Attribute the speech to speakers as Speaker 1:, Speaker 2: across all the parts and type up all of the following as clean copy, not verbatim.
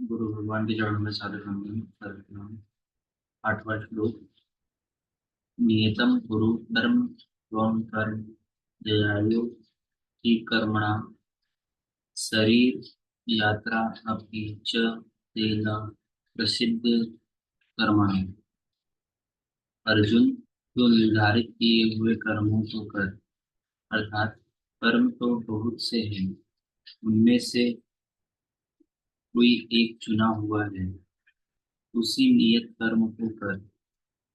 Speaker 1: गुरु भगवान के चरणों में सादर वंदन करता हूँ। आठवां श्लोक। नियतम कुरु कर्म त्वं कर्म जयायु ही कर्मणा शरीर यात्रा अपि च तेन प्रसिद्ध कर्मणि। अर्जुन, तो निर्धारित किए हुए कर्मों को कर। अर्थात कर्म तो बहुत से हैं, उनमें से कोई एक चुना हुआ है, उसी नियत कर्म को कर।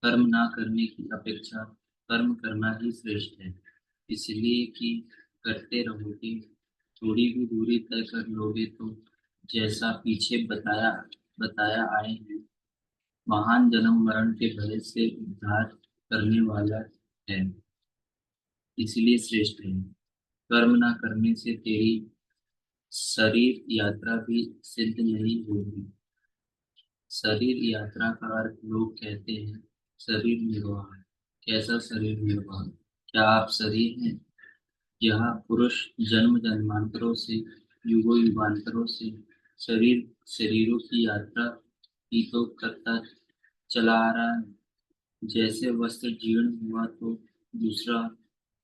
Speaker 1: कर्म ना करने की अपेक्षा कर्म करना ही श्रेष्ठ है, इसलिए कि करते रहोगे, थोड़ी भी दूरी तय कर लोगे तो जैसा पीछे बताया बताया आए हैं, महान जन्म मरण के भय से उद्धार करने वाला है, इसलिए श्रेष्ठ है। कर्म ना करने से तेरी शरीर यात्रा भी सिद्ध नहीं होगी। शरीर यात्रा का अर्थ लोग कहते हैं शरीर निर्वाह। कैसा शरीर निर्वाह? क्या आप शरीर हैं? यह पुरुष जन्म जन्मांतरों से, युगों युगांतरों से शरीर शरीरों की यात्रा ही तो करता चला आ रहा है। जैसे वस्त्र जीर्ण हुआ तो दूसरा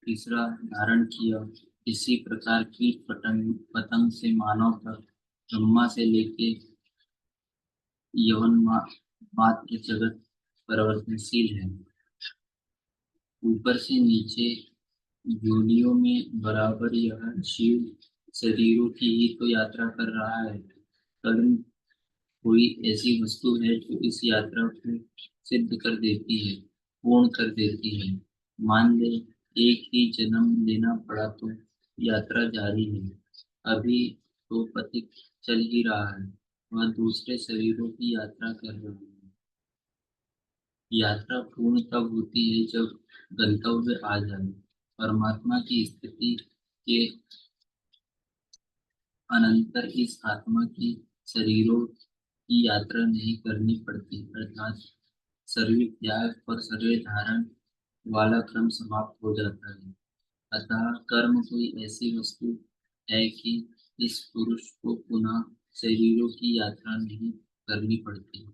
Speaker 1: तीसरा धारण किया, इसी प्रकार कीट पतंग पतंग से मानव तक, ब्रह्मा से लेके यवन मात्र जगत परिवर्तनशील है। ऊपर से नीचे योनियों में बराबर यह जीव शरीरों की ही तो यात्रा कर रहा है। कर्म कोई ऐसी वस्तु है जो इस यात्रा को सिद्ध कर देती है, पूर्ण कर देती है। मान ले एक ही जन्म लेना पड़ा तो यात्रा जारी है। अभी तो पथिक चल ही रहा है, वह दूसरे शरीरों की यात्रा कर रहा है। यात्रा पूर्ण तब होती है जब गंतव्य आ जाए। परमात्मा की स्थिति के अनंतर इस आत्मा की शरीरों की यात्रा नहीं करनी पड़ती, अर्थात शरीर त्याग और शरीर धारण वाला क्रम समाप्त हो जाता है। अतः कर्म कोई ऐसी वस्तु है कि इस पुरुष को पुनः शरीरों की यात्रा नहीं करनी पड़ती।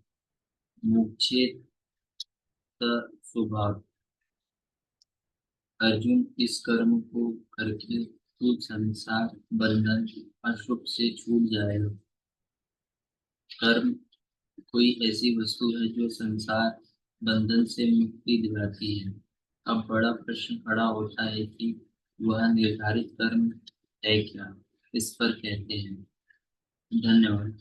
Speaker 1: मोक्षेत स्वभाव। अर्जुन, इस कर्म को करके तू संसार बंधन अशुभ से छूट जाएगा। कर्म कोई ऐसी वस्तु है जो संसार बंधन से मुक्ति दिलाती है। अब बड़ा प्रश्न खड़ा होता है कि वह निर्धारित कर्म है क्या? इस पर कहते हैं। धन्यवाद।